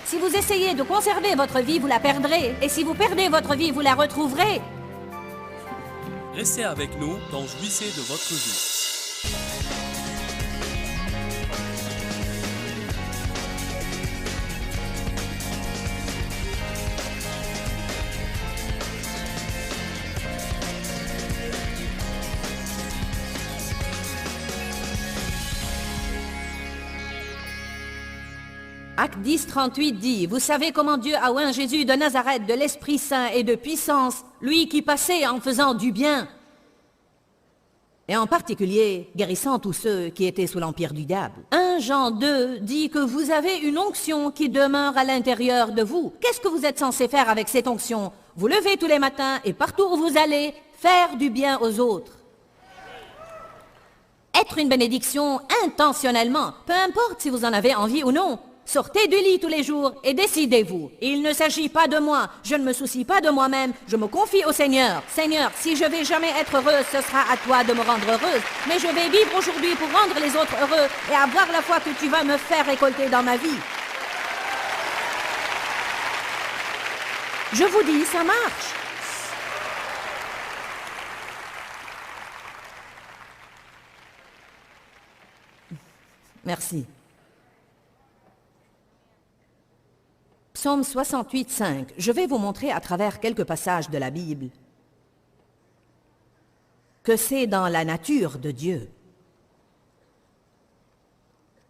Si vous essayez de conserver votre vie, vous la perdrez. Et si vous perdez votre vie, vous la retrouverez. Restez avec nous dans Jouissez de votre vie. Acte 10, 38 dit, « Vous savez comment Dieu a oint Jésus de Nazareth de l'Esprit Saint et de puissance, lui qui passait en faisant du bien, et en particulier guérissant tous ceux qui étaient sous l'empire du diable. » 1 Jean 2 dit que vous avez une onction qui demeure à l'intérieur de vous. Qu'est-ce que vous êtes censé faire avec cette onction? Vous levez tous les matins et partout où vous allez, faire du bien aux autres. Être une bénédiction intentionnellement, peu importe si vous en avez envie ou non. Sortez du lit tous les jours et décidez-vous. Il ne s'agit pas de moi, je ne me soucie pas de moi-même, je me confie au Seigneur. Seigneur, si je vais jamais être heureuse, ce sera à toi de me rendre heureuse. Mais je vais vivre aujourd'hui pour rendre les autres heureux et avoir la foi que tu vas me faire récolter dans ma vie. Je vous dis, ça marche. Merci. Psaume 68, 5. Je vais vous montrer à travers quelques passages de la Bible que c'est dans la nature de Dieu.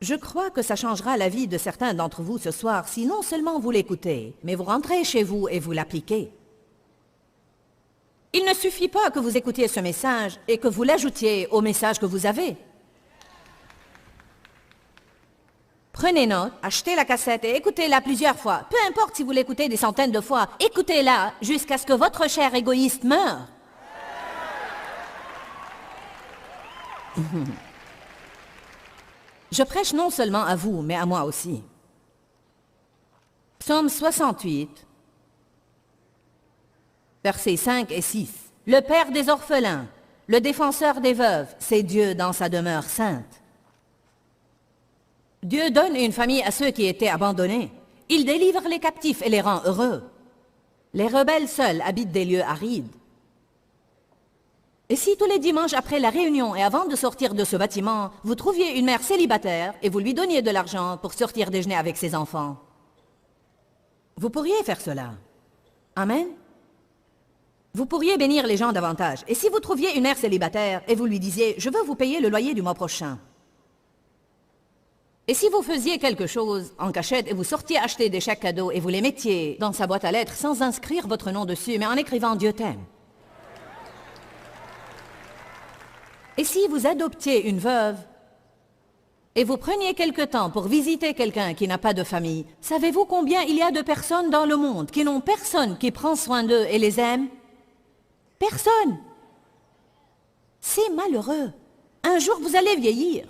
Je crois que ça changera la vie de certains d'entre vous ce soir si non seulement vous l'écoutez, mais vous rentrez chez vous et vous l'appliquez. Il ne suffit pas que vous écoutiez ce message et que vous l'ajoutiez au message que vous avez. Prenez note, achetez la cassette et écoutez-la plusieurs fois. Peu importe si vous l'écoutez des centaines de fois, écoutez-la jusqu'à ce que votre chair égoïste meure. Je prêche non seulement à vous, mais à moi aussi. Psaume 68, versets 5 et 6. Le Père des orphelins, le défenseur des veuves, c'est Dieu dans sa demeure sainte. Dieu donne une famille à ceux qui étaient abandonnés. Il délivre les captifs et les rend heureux. Les rebelles seuls habitent des lieux arides. Et si tous les dimanches après la réunion et avant de sortir de ce bâtiment, vous trouviez une mère célibataire et vous lui donniez de l'argent pour sortir déjeuner avec ses enfants? Vous pourriez faire cela. Amen. Vous pourriez bénir les gens davantage. Et si vous trouviez une mère célibataire et vous lui disiez « Je veux vous payer le loyer du mois prochain ». Et si vous faisiez quelque chose en cachette et vous sortiez acheter des chèques cadeaux et vous les mettiez dans sa boîte à lettres sans inscrire votre nom dessus, mais en écrivant « Dieu t'aime ». Et si vous adoptiez une veuve et vous preniez quelque temps pour visiter quelqu'un qui n'a pas de famille, savez-vous combien il y a de personnes dans le monde qui n'ont personne qui prend soin d'eux et les aime? Personne. C'est malheureux. Un jour, vous allez vieillir.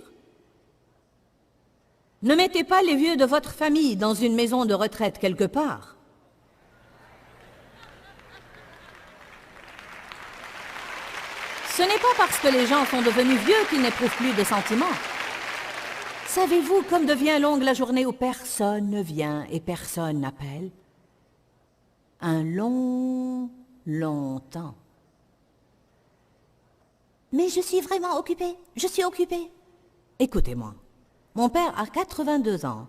Ne mettez pas les vieux de votre famille dans une maison de retraite quelque part. Ce n'est pas parce que les gens sont devenus vieux qu'ils n'éprouvent plus de sentiments. Savez-vous comme devient longue la journée où personne ne vient et personne n'appelle? Un long temps. Mais je suis vraiment occupée, je suis occupée. Écoutez-moi. Mon père a 82 ans,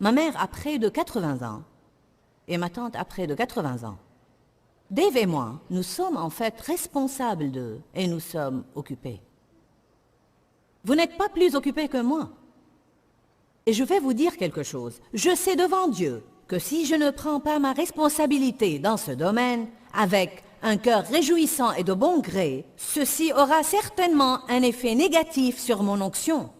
ma mère a près de 80 ans et ma tante a près de 80 ans. Dave et moi, nous sommes en fait responsables d'eux et nous sommes occupés. Vous n'êtes pas plus occupés que moi. Et je vais vous dire quelque chose. Je sais devant Dieu que si je ne prends pas ma responsabilité dans ce domaine avec un cœur réjouissant et de bon gré, ceci aura certainement un effet négatif sur mon onction.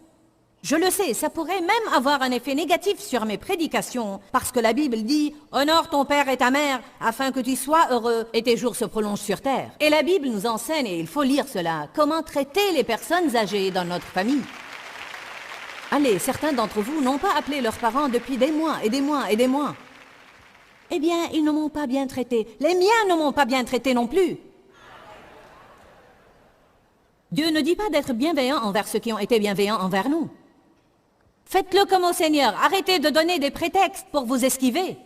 Je le sais, ça pourrait même avoir un effet négatif sur mes prédications, parce que la Bible dit « Honore ton père et ta mère, afin que tu sois heureux et tes jours se prolongent sur terre. » Et la Bible nous enseigne, et il faut lire cela, comment traiter les personnes âgées dans notre famille. Allez, certains d'entre vous n'ont pas appelé leurs parents depuis des mois et des mois et des mois. Eh bien, ils ne m'ont pas bien traité. Les miens ne m'ont pas bien traité non plus. Dieu ne dit pas d'être bienveillant envers ceux qui ont été bienveillants envers nous. Faites-le comme au Seigneur. Arrêtez de donner des prétextes pour vous esquiver.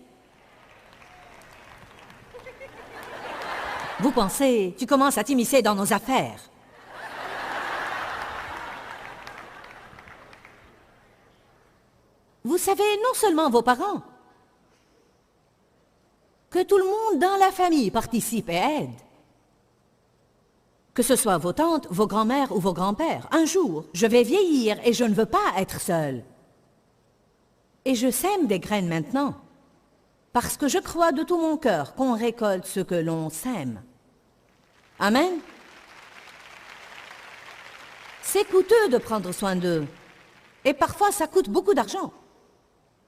Vous pensez, tu commences à t'immiscer dans nos affaires. Vous savez, non seulement vos parents, que tout le monde dans la famille participe et aide. Que ce soit vos tantes, vos grands-mères ou vos grands-pères. Un jour, je vais vieillir et je ne veux pas être seule. Et je sème des graines maintenant, parce que je crois de tout mon cœur qu'on récolte ce que l'on sème. Amen. C'est coûteux de prendre soin d'eux. Et parfois, ça coûte beaucoup d'argent.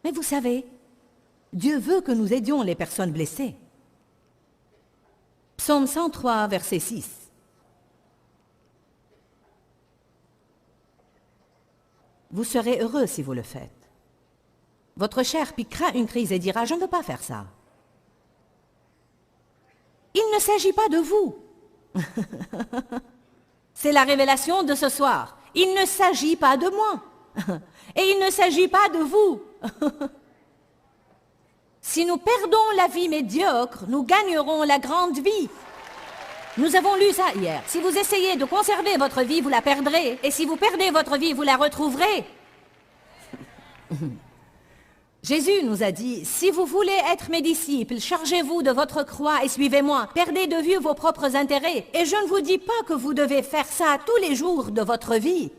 Mais vous savez, Dieu veut que nous aidions les personnes blessées. Psaume 103, verset 6. Vous serez heureux si vous le faites. Votre chair piquera une crise et dira « Je ne veux pas faire ça ». Il ne s'agit pas de vous. C'est la révélation de ce soir. Il ne s'agit pas de moi. Et il ne s'agit pas de vous. Si nous perdons la vie médiocre, nous gagnerons la grande vie. Nous avons lu ça hier. Si vous essayez de conserver votre vie, vous la perdrez. Et si vous perdez votre vie, vous la retrouverez. Jésus nous a dit, si vous voulez être mes disciples, chargez-vous de votre croix et suivez-moi. Perdez de vue vos propres intérêts. Et je ne vous dis pas que vous devez faire ça tous les jours de votre vie.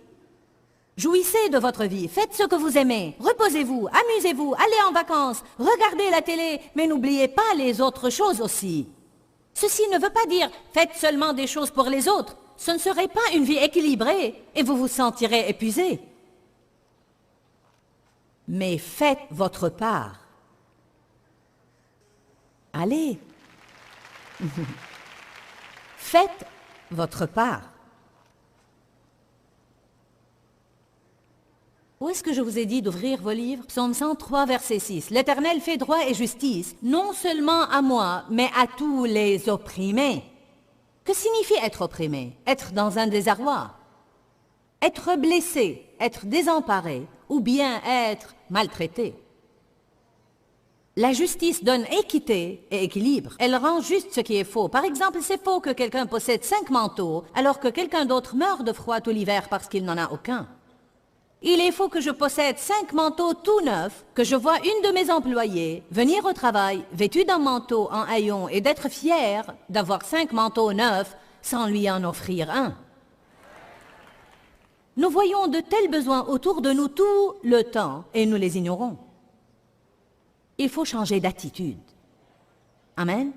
Jouissez de votre vie, faites ce que vous aimez, reposez-vous, amusez-vous, allez en vacances, regardez la télé, mais n'oubliez pas les autres choses aussi. Ceci ne veut pas dire faites seulement des choses pour les autres. Ce ne serait pas une vie équilibrée et vous vous sentirez épuisé. Mais faites votre part. Allez. Faites votre part. Où est-ce que je vous ai dit d'ouvrir vos livres? Psaume 103, verset 6. L'Éternel fait droit et justice, non seulement à moi, mais à tous les opprimés. Que signifie être opprimé? Être dans un désarroi. Être blessé, être désemparé, ou bien être maltraité. La justice donne équité et équilibre. Elle rend juste ce qui est faux. Par exemple, c'est faux que quelqu'un possède 5 manteaux, alors que quelqu'un d'autre meurt de froid tout l'hiver parce qu'il n'en a aucun. Il est faux que je possède 5 manteaux tout neufs, que je vois une de mes employées venir au travail, vêtue d'un manteau en haillons et d'être fière d'avoir 5 manteaux neufs sans lui en offrir un. Nous voyons de tels besoins autour de nous tout le temps et nous les ignorons. Il faut changer d'attitude. Amen.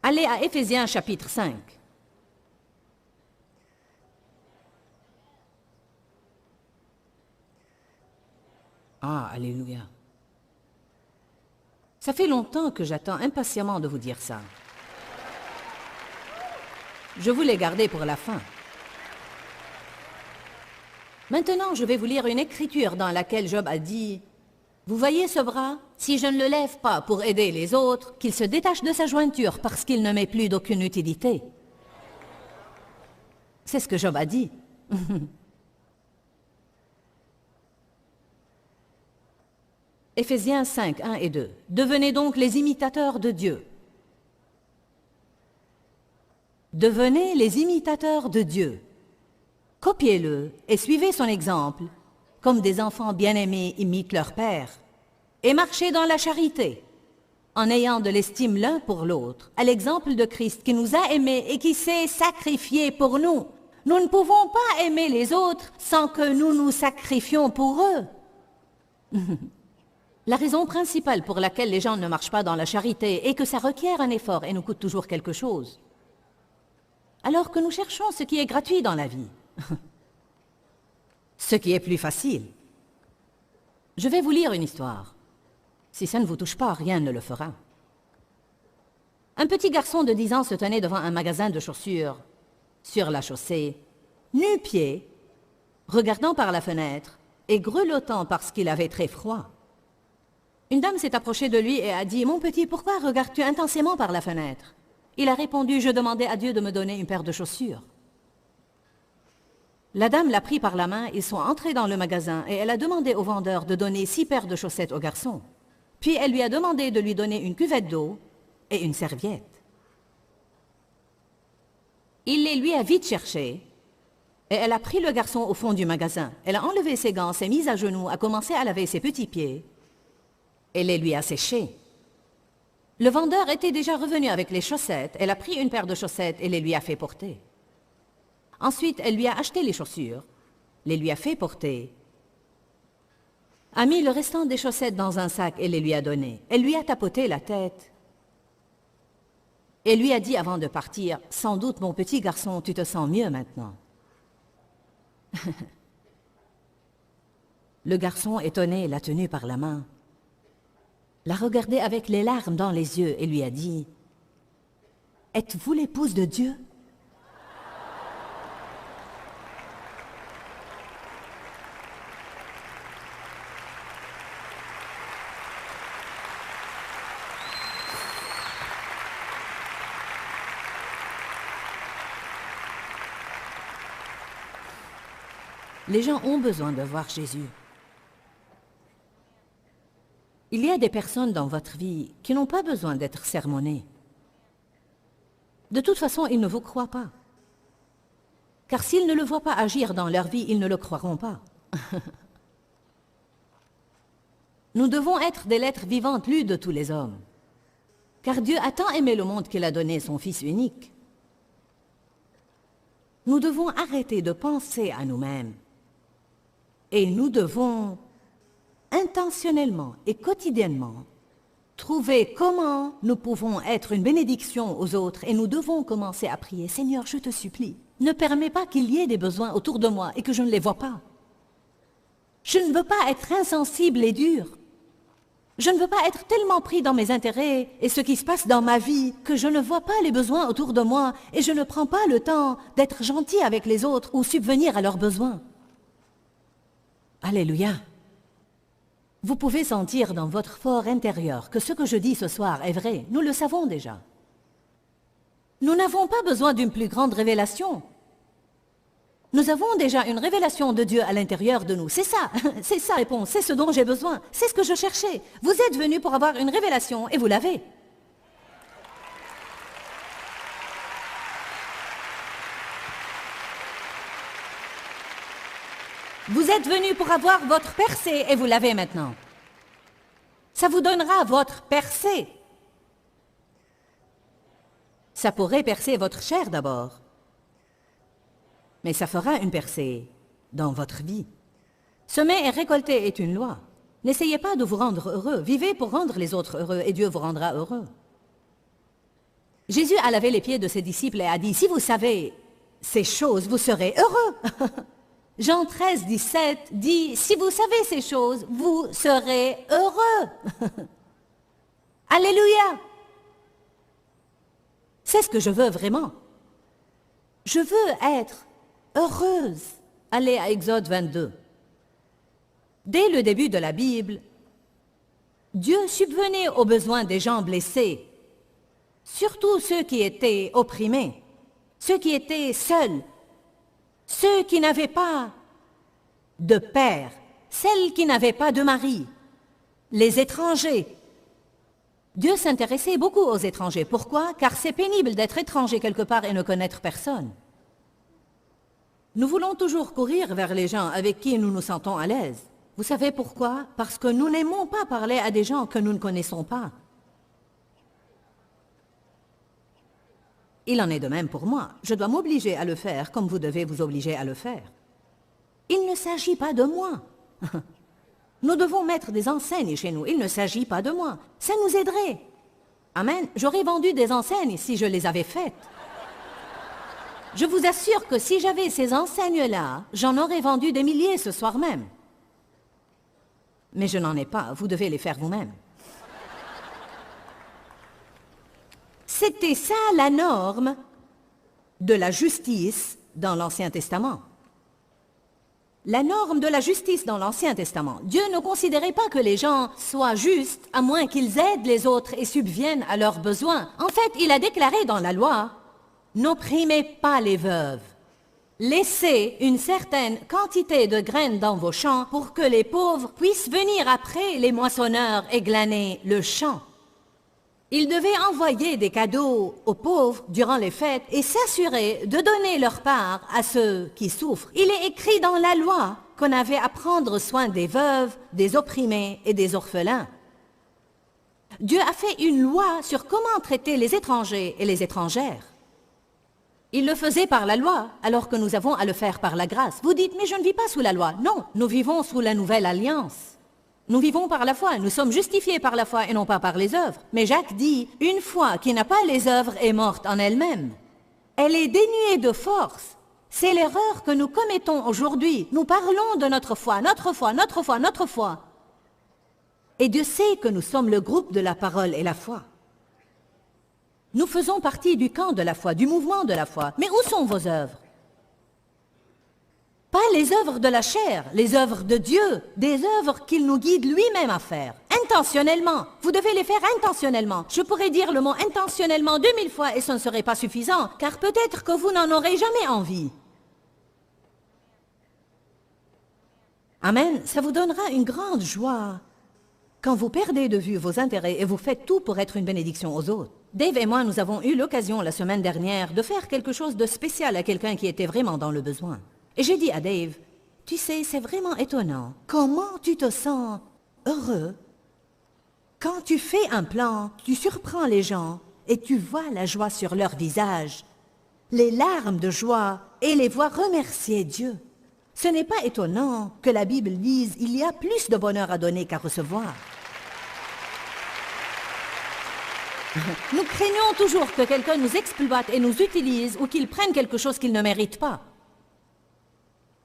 Allez à Éphésiens chapitre 5. Ah, alléluia. Ça fait longtemps que j'attends impatiemment de vous dire ça. Je voulais garder pour la fin. Maintenant, je vais vous lire une écriture dans laquelle Job a dit « Vous voyez ce bras? Si je ne le lève pas pour aider les autres, qu'il se détache de sa jointure parce qu'il ne m'est plus d'aucune utilité. » C'est ce que Job a dit. Éphésiens 5, 1 et 2. Devenez donc les imitateurs de Dieu. Devenez les imitateurs de Dieu. Copiez-le et suivez son exemple, comme des enfants bien-aimés imitent leur père. Et marchez dans la charité, en ayant de l'estime l'un pour l'autre, à l'exemple de Christ qui nous a aimés et qui s'est sacrifié pour nous. Nous ne pouvons pas aimer les autres sans que nous nous sacrifions pour eux. La raison principale pour laquelle les gens ne marchent pas dans la charité est que ça requiert un effort et nous coûte toujours quelque chose. Alors que nous cherchons ce qui est gratuit dans la vie. Ce qui est plus facile. Je vais vous lire une histoire. Si ça ne vous touche pas, rien ne le fera. Un petit garçon de 10 ans se tenait devant un magasin de chaussures, sur la chaussée, nu-pieds, regardant par la fenêtre et grelottant parce qu'il avait très froid. Une dame s'est approchée de lui et a dit « Mon petit, pourquoi regardes-tu intensément par la fenêtre ?» Il a répondu « Je demandais à Dieu de me donner une paire de chaussures. » La dame l'a pris par la main, ils sont entrés dans le magasin et elle a demandé au vendeur de donner 6 paires de chaussettes au garçon. Puis elle lui a demandé de lui donner une cuvette d'eau et une serviette. Il les lui a vite cherchés et elle a pris le garçon au fond du magasin. Elle a enlevé ses gants, s'est mise à genoux, a commencé à laver ses petits pieds et les lui a séchés. Le vendeur était déjà revenu avec les chaussettes. Elle a pris une paire de chaussettes et les lui a fait porter. Ensuite, elle lui a acheté les chaussures, les lui a fait porter, a mis le restant des chaussettes dans un sac et les lui a données. Elle lui a tapoté la tête et lui a dit avant de partir, « Sans doute, mon petit garçon, tu te sens mieux maintenant. » Le garçon, étonné, l'a tenue par la main, l'a regardé avec les larmes dans les yeux et lui a dit, « Êtes-vous l'épouse de Dieu ?» Les gens ont besoin de voir Jésus. Il y a des personnes dans votre vie qui n'ont pas besoin d'être sermonnées. De toute façon, ils ne vous croient pas. Car s'ils ne le voient pas agir dans leur vie, ils ne le croiront pas. Nous devons être des lettres vivantes lues de tous les hommes. Car Dieu a tant aimé le monde qu'il a donné son Fils unique. Nous devons arrêter de penser à nous-mêmes. Et nous devons intentionnellement et quotidiennement trouver comment nous pouvons être une bénédiction aux autres et nous devons commencer à prier. Seigneur, je te supplie, ne permets pas qu'il y ait des besoins autour de moi et que je ne les vois pas. Je ne veux pas être insensible et dur. Je ne veux pas être tellement pris dans mes intérêts et ce qui se passe dans ma vie que je ne vois pas les besoins autour de moi et je ne prends pas le temps d'être gentil avec les autres ou subvenir à leurs besoins. Alléluia. Vous pouvez sentir dans votre fort intérieur que ce que je dis ce soir est vrai. Nous le savons déjà. Nous n'avons pas besoin d'une plus grande révélation. Nous avons déjà une révélation de Dieu à l'intérieur de nous. C'est ça la réponse, c'est ce dont j'ai besoin. C'est ce que je cherchais. Vous êtes venus pour avoir une révélation et vous l'avez. Vous êtes venus pour avoir votre percée et vous l'avez maintenant. Ça vous donnera votre percée. Ça pourrait percer votre chair d'abord. Mais ça fera une percée dans votre vie. Semer et récolter est une loi. N'essayez pas de vous rendre heureux. Vivez pour rendre les autres heureux et Dieu vous rendra heureux. Jésus a lavé les pieds de ses disciples et a dit, « Si vous savez ces choses, vous serez heureux. » Jean 13, 17 dit, « Si vous savez ces choses, vous serez heureux. » Alléluia. C'est ce que je veux vraiment. Je veux être heureuse. Allez à Exode 22. Dès le début de la Bible, Dieu subvenait aux besoins des gens blessés, surtout ceux qui étaient opprimés, ceux qui étaient seuls, ceux qui n'avaient pas de père, celles qui n'avaient pas de mari, les étrangers. Dieu s'intéressait beaucoup aux étrangers. Pourquoi? Car c'est pénible d'être étranger quelque part et ne connaître personne. Nous voulons toujours courir vers les gens avec qui nous nous sentons à l'aise. Vous savez pourquoi? Parce que nous n'aimons pas parler à des gens que nous ne connaissons pas. Il en est de même pour moi. Je dois m'obliger à le faire comme vous devez vous obliger à le faire. Il ne s'agit pas de moi. Nous devons mettre des enseignes chez nous. Il ne s'agit pas de moi. Ça nous aiderait. Amen. J'aurais vendu des enseignes si je les avais faites. Je vous assure que si j'avais ces enseignes-là, j'en aurais vendu des milliers ce soir même. Mais je n'en ai pas. Vous devez les faire vous-même. C'était ça la norme de la justice dans l'Ancien Testament. La norme de la justice dans l'Ancien Testament. Dieu ne considérait pas que les gens soient justes à moins qu'ils aident les autres et subviennent à leurs besoins. En fait, il a déclaré dans la loi, « N'opprimez pas les veuves, Laissez une certaine quantité de graines dans vos champs pour que les pauvres puissent venir après les moissonneurs et glaner le champ. Ils devaient envoyer des cadeaux aux pauvres durant les fêtes et s'assurer de donner leur part à ceux qui souffrent. Il est écrit dans la loi qu'on avait à prendre soin des veuves, des opprimés et des orphelins. Dieu a fait une loi sur comment traiter les étrangers et les étrangères. Il le faisait par la loi, alors que nous avons à le faire par la grâce. Vous dites, mais je ne vis pas sous la loi. Non, nous vivons sous la nouvelle alliance. Nous vivons par la foi, nous sommes justifiés par la foi et non pas par les œuvres. Mais Jacques dit, une foi qui n'a pas les œuvres est morte en elle-même. Elle est dénuée de force. C'est l'erreur que nous commettons aujourd'hui. Nous parlons de notre foi, notre foi, notre foi, notre foi. Et Dieu sait que nous sommes le groupe de la parole et la foi. Nous faisons partie du camp de la foi, du mouvement de la foi. Mais où sont vos œuvres? Pas les œuvres de la chair, les œuvres de Dieu, des œuvres qu'il nous guide lui-même à faire. Intentionnellement. Vous devez les faire intentionnellement. Je pourrais dire le mot intentionnellement 2000 fois et ce ne serait pas suffisant, car peut-être que vous n'en aurez jamais envie. Amen. Ça vous donnera une grande joie quand vous perdez de vue vos intérêts et vous faites tout pour être une bénédiction aux autres. Dave et moi, nous avons eu l'occasion la semaine dernière de faire quelque chose de spécial à quelqu'un qui était vraiment dans le besoin. Et j'ai dit à Dave, tu sais, c'est vraiment étonnant. Comment tu te sens heureux quand tu fais un plan, tu surprends les gens et tu vois la joie sur leur visage, les larmes de joie et les vois remercier Dieu. Ce n'est pas étonnant que la Bible dise, il y a plus de bonheur à donner qu'à recevoir. Nous craignons toujours que quelqu'un nous exploite et nous utilise ou qu'il prenne quelque chose qu'il ne mérite pas.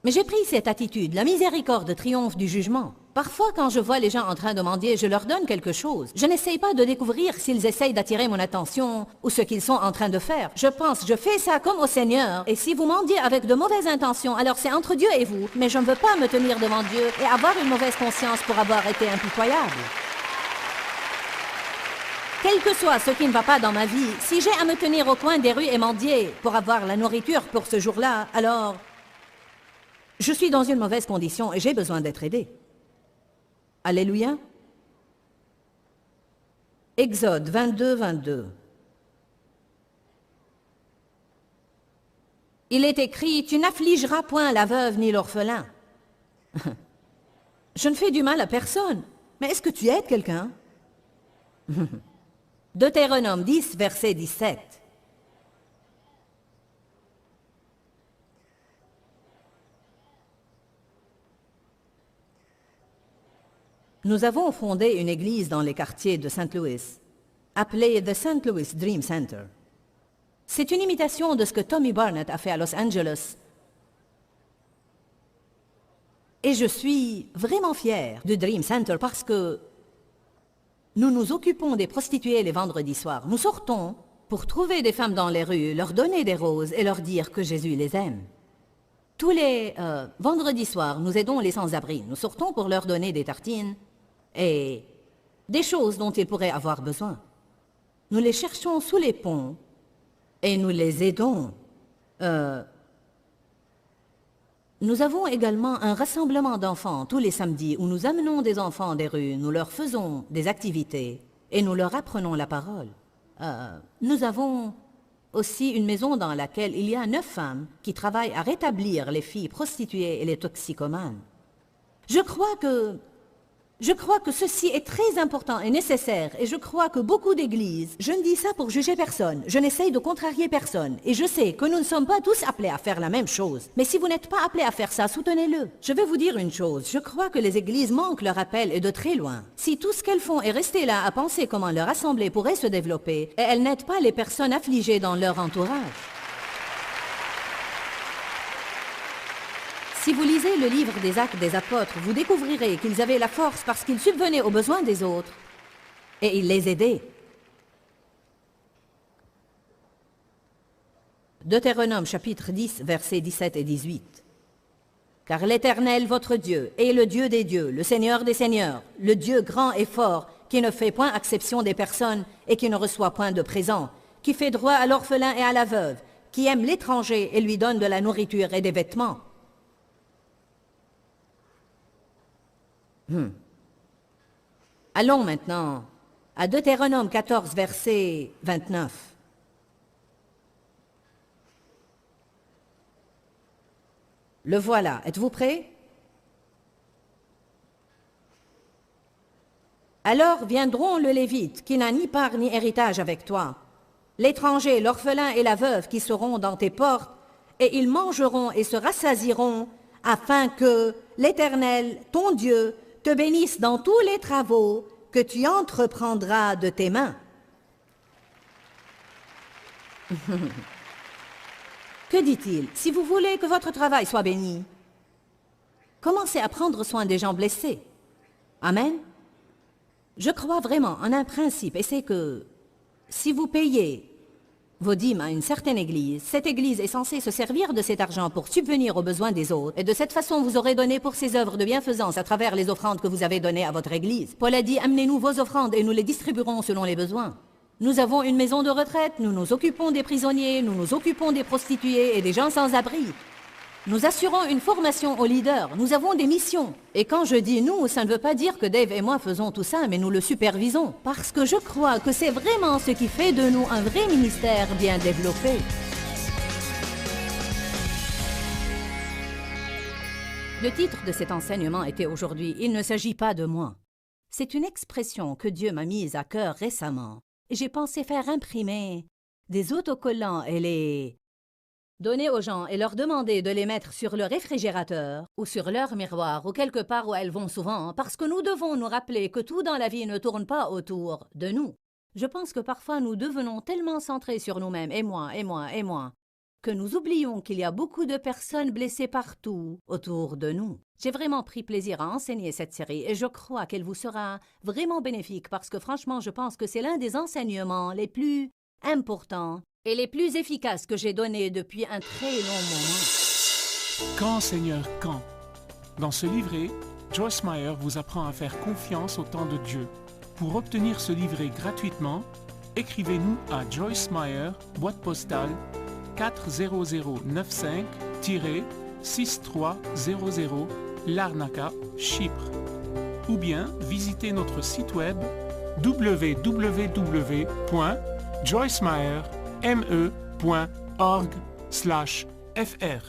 Mais j'ai pris cette attitude, la miséricorde triomphe du jugement. Parfois, quand je vois les gens en train de mendier, je leur donne quelque chose. Je n'essaye pas de découvrir s'ils essayent d'attirer mon attention ou ce qu'ils sont en train de faire. Je pense, je fais ça comme au Seigneur. Et si vous mendiez avec de mauvaises intentions, alors c'est entre Dieu et vous. Mais je ne veux pas me tenir devant Dieu et avoir une mauvaise conscience pour avoir été impitoyable. Quel que soit ce qui ne va pas dans ma vie, si j'ai à me tenir au coin des rues et mendier pour avoir la nourriture pour ce jour-là, alors je suis dans une mauvaise condition et j'ai besoin d'être aidé. Alléluia. Exode 22, 22. Il est écrit, tu n'affligeras point la veuve ni l'orphelin. Je ne fais du mal à personne, mais est-ce que tu aides quelqu'un? Deutéronome 10, verset 17. Nous avons fondé une église dans les quartiers de St. Louis, appelée The St. Louis Dream Center. C'est une imitation de ce que Tommy Barnett a fait à Los Angeles. Et je suis vraiment fière du Dream Center parce que nous nous occupons des prostituées les vendredis soirs. Nous sortons pour trouver des femmes dans les rues, leur donner des roses et leur dire que Jésus les aime. Tous les vendredis soirs, nous aidons les sans-abri. Nous sortons pour leur donner des tartines et des choses dont ils pourraient avoir besoin. Nous les cherchons sous les ponts et nous les aidons. Nous avons également un rassemblement d'enfants tous les samedis où nous amenons des enfants des rues, nous leur faisons des activités et nous leur apprenons la parole. Nous avons aussi une maison dans laquelle il y a 9 femmes qui travaillent à rétablir les filles prostituées et les toxicomanes. Je crois que ceci est très important et nécessaire et je crois que beaucoup d'églises, je ne dis ça pour juger personne, je n'essaye de contrarier personne et je sais que nous ne sommes pas tous appelés à faire la même chose. Mais si vous n'êtes pas appelés à faire ça, soutenez-le. Je vais vous dire une chose, je crois que les églises manquent leur appel et de très loin. Si tout ce qu'elles font est rester là à penser comment leur assemblée pourrait se développer et elles n'aident pas les personnes affligées dans leur entourage. Si vous lisez le livre des Actes des Apôtres, vous découvrirez qu'ils avaient la force parce qu'ils subvenaient aux besoins des autres et ils les aidaient. Deutéronome chapitre 10, versets 17 et 18. Car l'Éternel, votre Dieu, est le Dieu des dieux, le Seigneur des seigneurs, le Dieu grand et fort, qui ne fait point acception des personnes et qui ne reçoit point de présent, qui fait droit à l'orphelin et à la veuve, qui aime l'étranger et lui donne de la nourriture et des vêtements. Allons maintenant à Deutéronome 14, verset 29. Le voilà. Êtes-vous prêts? Alors viendront le Lévite, qui n'a ni part ni héritage avec toi, l'étranger, l'orphelin et la veuve qui seront dans tes portes, et ils mangeront et se rassasieront, afin que l'Éternel, ton Dieu, te bénisse dans tous les travaux que tu entreprendras de tes mains. Que dit-il? Si vous voulez que votre travail soit béni, commencez à prendre soin des gens blessés. Amen. Je crois vraiment en un principe, et c'est que si vous payez vos dîmes à une certaine église, cette église est censée se servir de cet argent pour subvenir aux besoins des autres, et de cette façon vous aurez donné pour ces œuvres de bienfaisance à travers les offrandes que vous avez données à votre église. Paul a dit, amenez-nous vos offrandes et nous les distribuerons selon les besoins. Nous avons une maison de retraite, nous nous occupons des prisonniers, nous nous occupons des prostituées et des gens sans abri. Nous assurons une formation aux leaders, nous avons des missions. Et quand je dis nous, ça ne veut pas dire que Dave et moi faisons tout ça, mais nous le supervisons. Parce que je crois que c'est vraiment ce qui fait de nous un vrai ministère bien développé. Le titre de cet enseignement était aujourd'hui « Il ne s'agit pas de moi ». C'est une expression que Dieu m'a mise à cœur récemment. Et j'ai pensé faire imprimer des autocollants et les donner aux gens et leur demander de les mettre sur le réfrigérateur ou sur leur miroir ou quelque part où elles vont souvent, parce que nous devons nous rappeler que tout dans la vie ne tourne pas autour de nous. Je pense que parfois nous devenons tellement centrés sur nous-mêmes, et moi, que nous oublions qu'il y a beaucoup de personnes blessées partout autour de nous. J'ai vraiment pris plaisir à enseigner cette série et je crois qu'elle vous sera vraiment bénéfique parce que franchement, je pense que c'est l'un des enseignements les plus importants et les plus efficaces que j'ai donnés depuis un très long moment. Quand, Seigneur, quand? Dans ce livret, Joyce Meyer vous apprend à faire confiance au temps de Dieu. Pour obtenir ce livret gratuitement, écrivez-nous à Joyce Meyer, boîte postale 40095-6300, Larnaca, Chypre. Ou bien visitez notre site web www.joycemeyer.org/fr.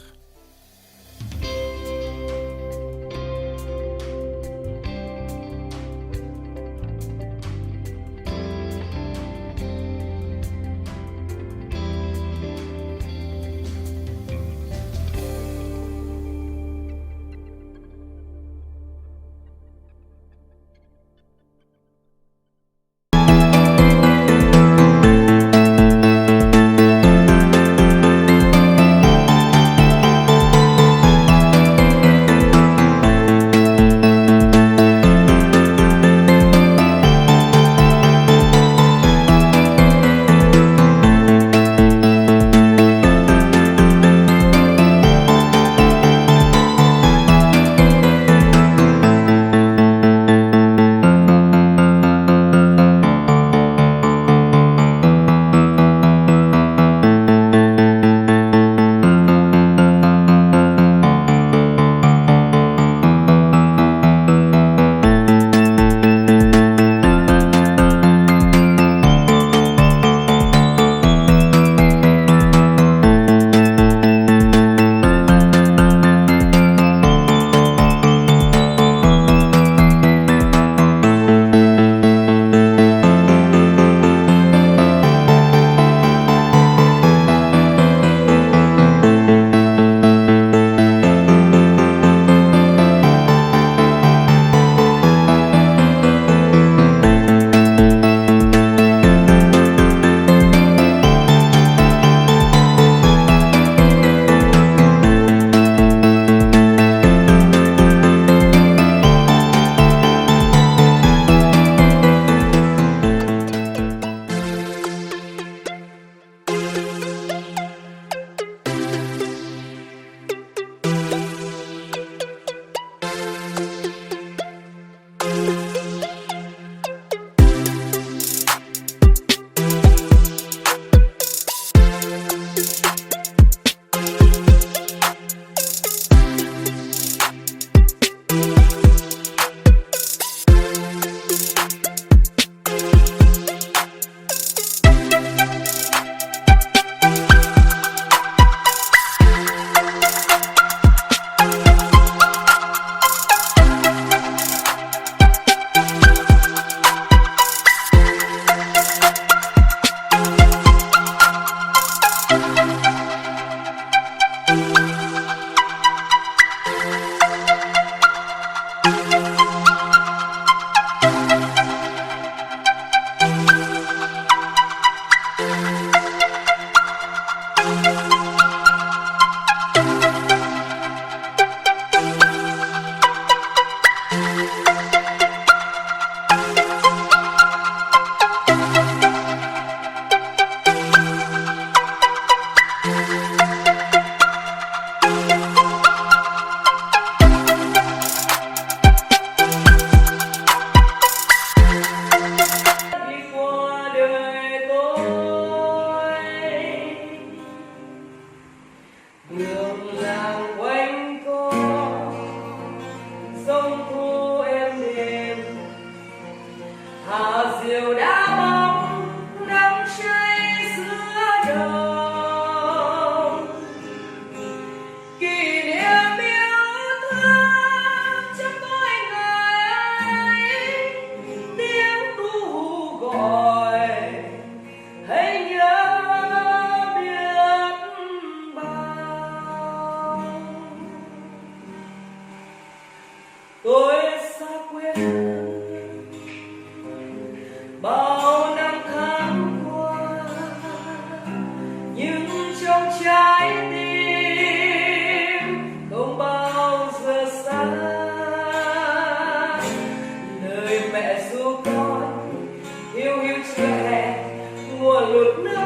hương thu êm đềm, hà diều đã bóng nắng cháy giữa đồng, kỷ niệm yêu thương trong mỗi ngày, tiếng ru gọi hãy nhớ biết bao. Tôi xa quê bao năm tháng qua, nhưng trong trái tim không bao giờ xa. Lời mẹ ru con hiu hiu chưa hè, mùa lụt nước